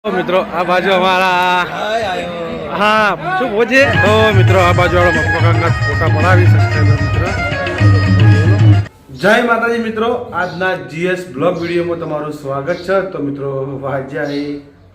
મિત્રો આ બાજુ અમારા હા શું પહોંચે તો મિત્રો આ બાજુ વાળા મકમકાના ફોટા પડાવી સબસ્ક્રાઈબર મિત્રો જય માતાજી મિત્રો આજના જીએસ બ્લોગ વિડીયોમાં તમારું સ્વાગત છે તો મિત્રો વાગ્યા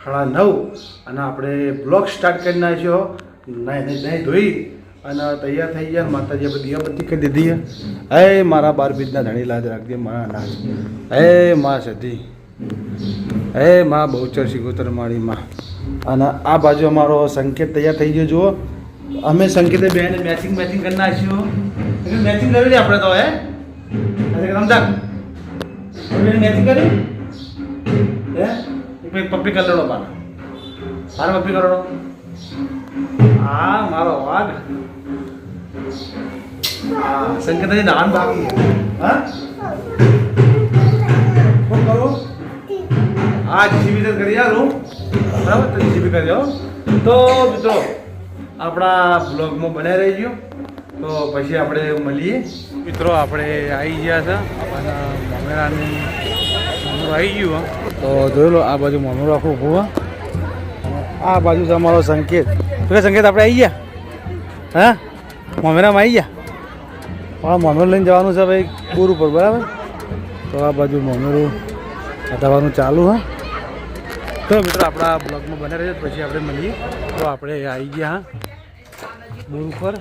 9:30 અને આપણે બ્લોગ સ્ટાર્ટ કરી નાખ્યો નહીં ધોઈ અને તૈયાર થઈ ગયા માતાજી આપણે દિયાબત્તી કરી દીધી હે મારા 12 બીજના ધણી લાજ રાખજે મારા નાચ હે મા સતી હે માં બહુચર શિકોતર મારી માં અને આ બાજુ અમારો સંકેત તૈયાર થઈ ગયો જુઓ અમે સંકેતે બેન મેચિંગ કરી નાખ્યું મેચિંગ કરી લે આપણે તો હે રમજાન મેચિંગ કરી હે એક પપ્પી કલર નો પાના મારો પપ્પી કલર આ મારો વાઘ આ સંકેત નાન બાકી હા શું કરું આ જીસીબી કરી યારું બરાબર તો જીસીબી કરી જાઓ તો મિત્રો આપણા બ્લોગમાં બનાવી રહી ગયો તો પછી આપણે મળીએ મિત્રો આપણે આવી ગયા છે આપણા મામેરાનું મામેરું આવી ગયું તો જોઈ લો આ બાજુ મામેરું આખું ઊભું આ બાજુ છે અમારો સંકેત તો સંકેત આપણે આવી ગયા હા મામેરામાં આવી ગયા મામેરું લઈને જવાનું છે ભાઈ પૂર ઉપર બરાબર તો આ બાજુ મામેરું હટાવવાનું ચાલુ હા તો મિત્રો આપણા બ્લોગમાં બને રહે પછી આપણે મળીએ તો આપણે આવી ગયા બોર ઉપર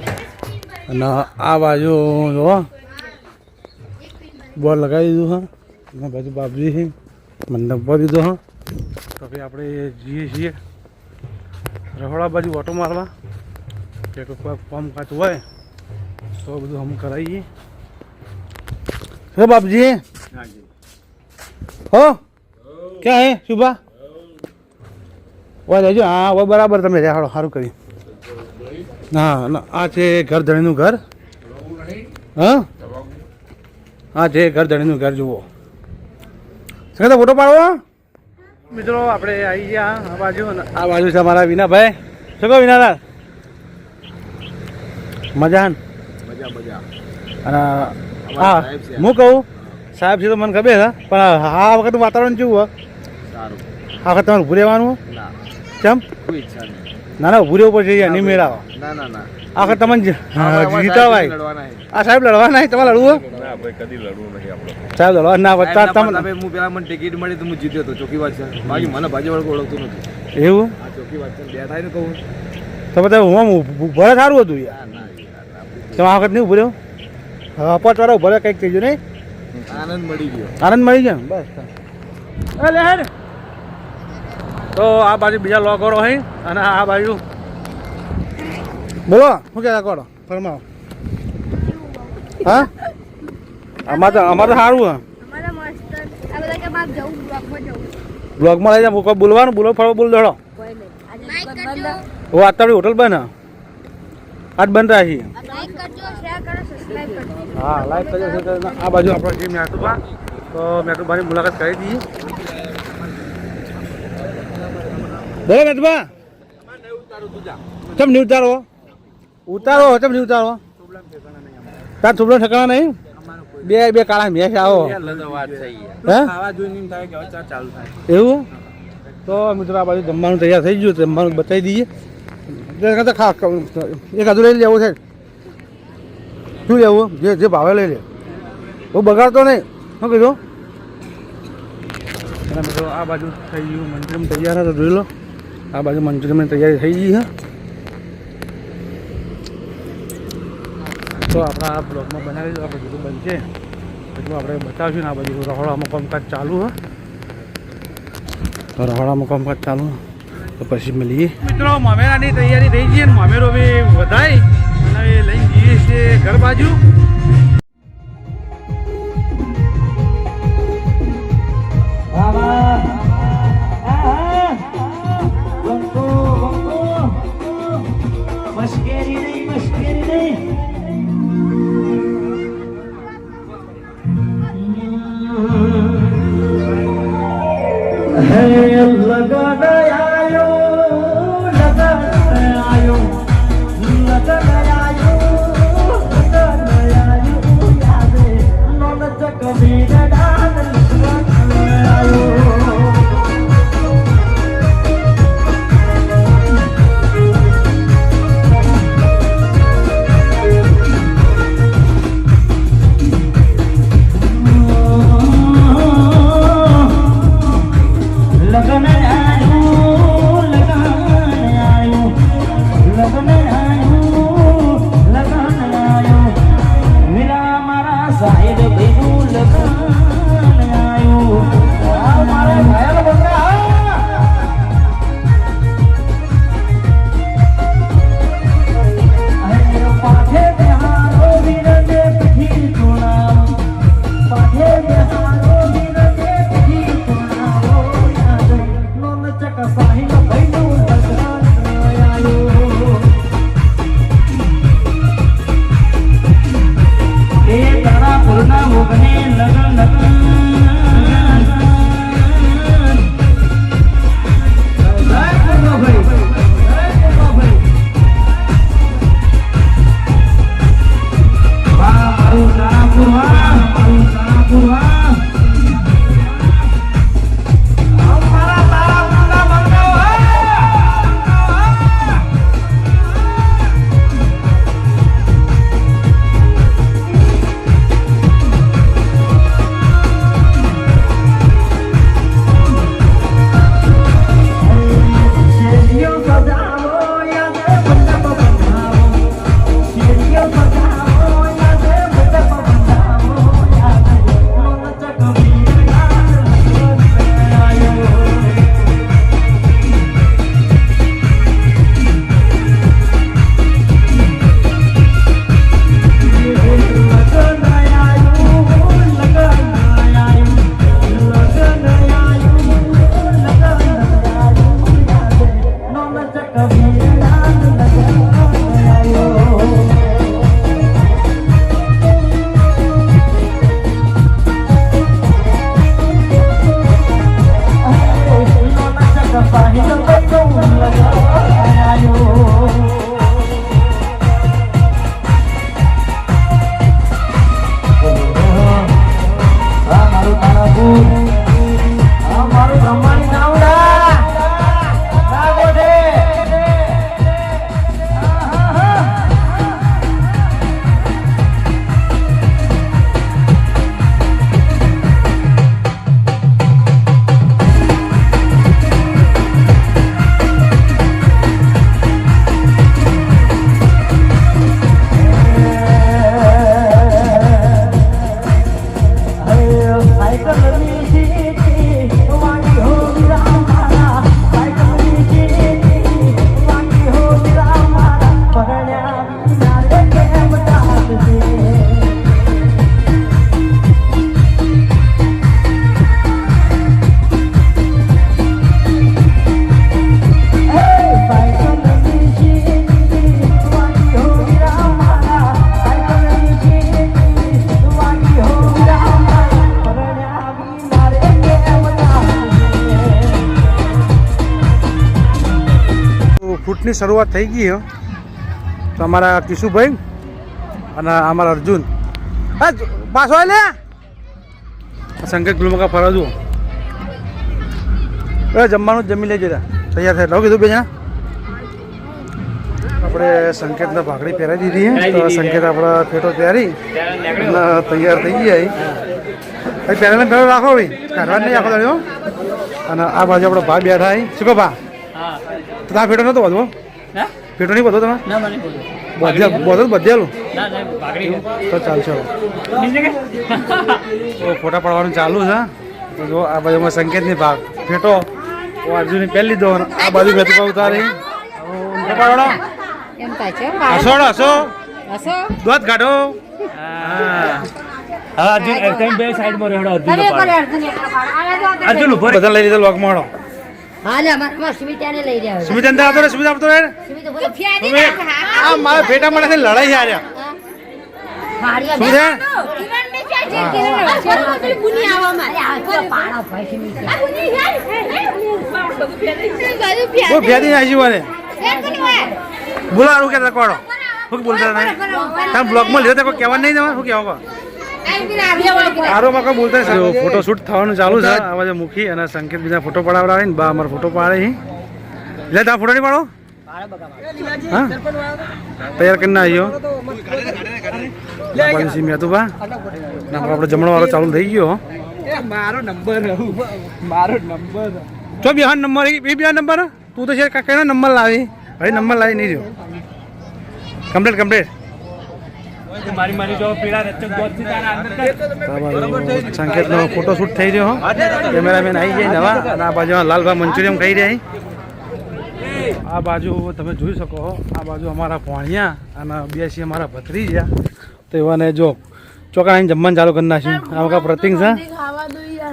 અને આ બાજુ જો બોર લગાવી દીધું હા અને બાજુ બાપજી છે મંડપ પર દીધો હા તો ભાઈ આપણે જઈએ છીએ રહોડા બાજુ ઓટો મારવા કે કોઈ ફોર્મ કાચું હોય તો બધું हम કરાવીએ હે બાપજી हो क्या है शुभा वो लेजो हाँ वो बराबर તમે હાડો સારું કરી હા આ છે ઘર ધણીનું ઘર હા હા છે ઘર ધણીનું ઘર જુઓ સંગત ફોટો પાડવો મિત્રો આપણે આવી ગયા આ બાજુ છે અમારા વિનાભાઈ શું કહો વિનાલાલ મજા અને હા હું કહું સાહેબ છે તો મને ખબર છે પણ આ વખતનું વાતાવરણ કેવું હોય આ વખત તમારે ઊભું રહેવાનું કેમ ના ના ઊભું રહેવું પડશે નહીં મેળાવો આ વખત તમને જીતાવાય આ સાહેબ લડવા નહીં તમારે લડવું સાહેબ લડવા ના હું પેલા મને ટિકિટ મળી તો હું જીત્યો હતો ચોખ્ખી વાત છે બાકી મને ભાજપ ઓળખતું નથી એવું ચોખ્ખી વાત છે બે થાય ને કહું તો બધા હું ભરે સારું હતું યાર તમે આ વખત નહીં ઊભું રહ્યું અપાચ વાળા ભરે કંઈક થઈ ગયું નહીં આનંદ મળી ગયો બસ તો આ બાજુ બીજા લોકરો હોય અને આ બાજુ બોલો શું કહેતા કરો ફરમાવો હા અમારે તો સારું હા બ્લોગમાં લઈ જાય કોઈ બોલવાનું ફરવા બોલ દોડો અત્યારે હોટલ બંધ આજ બંધ રાખી હા લાઈક કરજો આ બાજુ આપણે જે મેટુબા તો મેટુબાની મુલાકાત કરી દઈએ બોલો મેટુબા ચમ નહીં ઉતારો ચમ નહીં ઉતારો તાર થોડા ઠકાણા નહીં બે કાળા મેચ આવો એવું તો મિત્રો આ બાજુ જમવાનું તૈયાર થઈ ગયું જમવાનું બતાવી દઈએ એક હજુ લઈ લેવું છે શું લેવું જે ભાવે લઈ લે બહુ બગાડતો નહીં શું કીધું અને મિત્રો આ બાજુ થઈ ગયું મંચુરિયન તૈયાર હતો જોઈ લો આ બાજુ મંચુરિયન તૈયારી થઈ ગઈ છે તો આપણા આ બ્લોગમાં બનાવી દો આપણે બધું બનશે એટલું આપણે બતાવીશું ને આ બાજુ રહોડામાં કામકાજ ચાલુ હે તો રહોડામાં કામકાજ ચાલુ તો પછી મળીએ મિત્રો મામેરાની તૈયારી થઈ ગઈ ને મામેરો બી વધાય અને લઈને જઈએ છીએ ઘર બાજુ લગન આયો લગન આયો વિના મારા સાહેબ ભાઈનું લગન આયો મારે ઘાયલ બંગા પાઠે બિહારો વિરદે પીઠી સુણાવો પાઠે બિહારો વિરદે પીઠી સુણાવો યાદ નોમ ચક સાહિલ ભાઈનું લગન આયો એ તારા પૂર્ણા મોગને લગન ફૂટની શરૂઆત થઈ ગઈ હો તો અમારા કિશુભાઈ અને અમારા અર્જુન હા પાછો લે સંકેત ગુલમકા ફરવા જુઓ જમવાનું જમી લેજો તૈયાર થાય કીધું બે જણા આપણે સંકેતને ભાખડી પહેરાવી દીધી તો સંકેત આપણે ફેટો પહેરી અને તૈયાર થઈ ગયા ભાઈ પહેલાને પહેલો રાખો ભાઈ કાઢવા નહીં આખો દાડ્યો અને આ બાજુ આપણે ભા બેઠા શું કહો ભા તો તમારે ફેટો નતો બધો ફેટો નહીં બધો તમે બધેલું તો ચાલશે તો ફોટા પાડવાનું ચાલુ છે તો જો આ બાજુમાં સંકેતની ભાગ ફેટો અર્જુનની પહેલી લીધો અને આ બાજુ બેઠું ઉતારી પાડો હસો દોધ કાઢો અર્જુન ઉપર બધા લઈ લીધો લોક માળો સ્મિતા આવતો રે સ્મિતા આવતો રે મારા ફેટા માટે લડાઈ છે આર્યા શું છે ફેદી નાખી મને બોલાવું કે કોડો શું બોલતા નહીં તમે બ્લોગમાં લીધો કોઈ કહેવા નહીં જવા શું કહેવા આરોમાં કોઈ બોલતા ફોટો શૂટ થવાનું ચાલુ છે આવા જે મુખી અને સંકેત બીજા ફોટો પડાવડાવે ને બા અમારો ફોટો પાડે એટલે તમે ફોટો નહીં પાડો હા તૈયાર કરીને આવ્યો મેં તો બા આપણે જમણો વાળો ચાલુ થઈ ગયો મારો નંબર તો બે નંબર એ બે નંબર તું તો છે કયો નંબર લાવી ભાઈ નંબર લાવી નહીં રહ્યો કમ્પ્લીટ મારી મારી જો પીળા રચક ગોતથી તારા અંદર સંકેતનો ફોટોશૂટ થઈ રહ્યો હો કેમેરામેન આવી જાય નવા અને આ બાજુ લાલભા મંચુરિયમ ખાઈ રહ્યા આ બાજુ તમે જોઈ શકો છો આ બાજુ અમારા ભોણિયા અને બેસી અમારા ભત્રીજા તો એવાને જો ચોકાને જમવાનું ચાલુ કરી નાખ્યું આ વખત પ્રતિક છે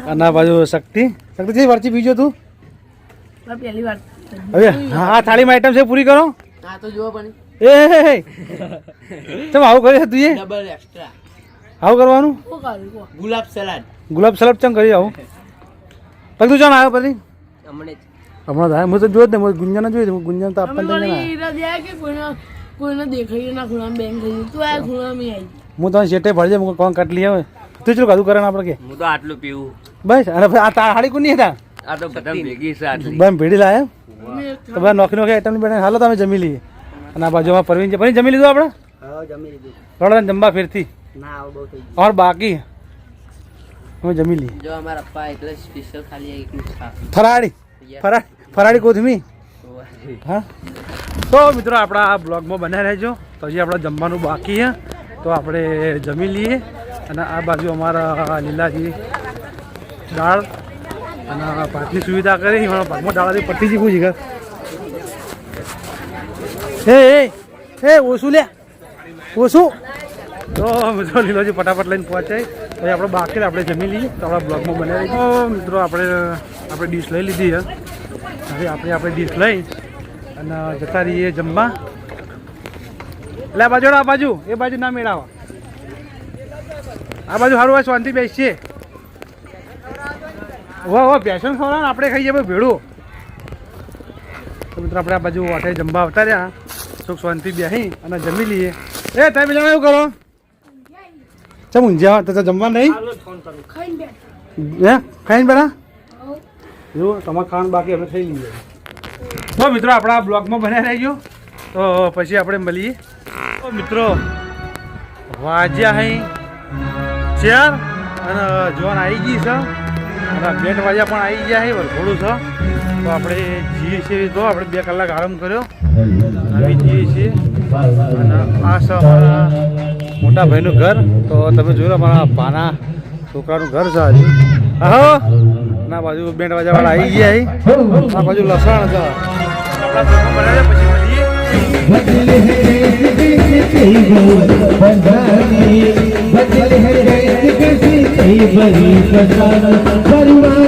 અને આ બાજુ શક્તિ છે વરચી બીજો તું પહેલી વાર હવે હા થાળીમાં આઈટમ છે પૂરી કરો આ તો જુઓ પણ એ તમે આવું કર્યું તું એ ડબલ એક્સ્ટ્રા આવું કરવાનું શું કરું ગુલાબ સલાડ ગુલાબ સલાબ ચમ કરી આવું પછી તું ચાલ આવ્યો પછી હમણે હમણાં થાય હું તો જોયો જ ને ગુંજાને જોયું ગુંજાને તો આપણને કે કોઈને દેખાયું ના ખૂણામાં બેંક થઈ તું આ ખૂણામાં આવી હું તને શેઠે ભરજે હું કોણ કાટલી આવે તું ચલો કાધું કરે ને આપણે કે હું તો આટલું પીવું બસ અને આ હાડી કોની હતા આ તો બધા ભેગી છે આટલી બસ ભેડી લાયા તો બધા નોખી આઈટમ ની બનાવી હાલો તમે જમી લઈએ અને આ બાજુમાં પરવીન છે પરવીન જમી લીધું આપણે જમી લીધું થોડા જમવા ફેરથી ના આવું બહુ થઈ और बाकी हम जमी ली જો અમારા પપ્પા એટલે સ્પેશિયલ ખાલી એકલું ખા ફરાળી કોથમી હા તો મિત્રો આપણા આ બ્લોગમાં બન્યા રહેજો તો હજી આપણે જમવાનું બાકી છે તો આપણે જમી લઈએ અને આ બાજુ અમારા લીલાજી દાળ અને ભાતની સુવિધા કરી ભાગમાં દાળાથી પટ્ટી શીખવું છે હે ઓછું લે ઓછું તો મિત્રો લીલોજી ફટાફટ લઈને પહોંચાય તો આપણે બાકી આપણે જમી લઈએ તો આપણા બ્લોગમાં બનાવી તો મિત્રો આપણે ડીશ લઈ લીધી છે હવે આપણે ડીશ લઈ અને જતા રહીએ જમવા એટલે આ બાજુ એ બાજુ ના મેળાવા આ બાજુ સારું હોય શાંતિ બેસીએ વાહ પેશન ખવડાવે આપણે ખાઈએ ભાઈ ભેળું તો મિત્રો આપણે આ બાજુ વાટે જમવા આવતા રહ્યા સુખ શાંતિ બેસી અને જમી લઈએ એ તમે બીજા એવું કરો ચમ ઊંઝા તો જમવા નહીં હે ખાઈને બેઠા એવું તમારે ખાવાનું બાકી આપણે ખાઈ લઈએ તો મિત્રો આપણા બ્લોગમાં બન્યા રહેજો તો પછી આપણે મળીએ તો મિત્રો વાજ્યા અહીં ચેર અને જોન આવી ગઈ છે અને બેટ વાજ્યા પણ આવી ગયા છે વરઘોડું છે તો આપણે જઈએ છીએ તો આપણે 2 કલાક આરામ કર્યો આવી જઈએ છીએ અને આ છે અમારા મોટા ભાઈનું ઘર તો તમે જોયું અમારા પાના છોકરાનું ઘર છે હજુ હા ના બાજુ બેટ વાજાવાળા આવી ગયા આ બાજુ લસણ છે આપણા ઘરમાં બનાવે પછી મળીએ परिवार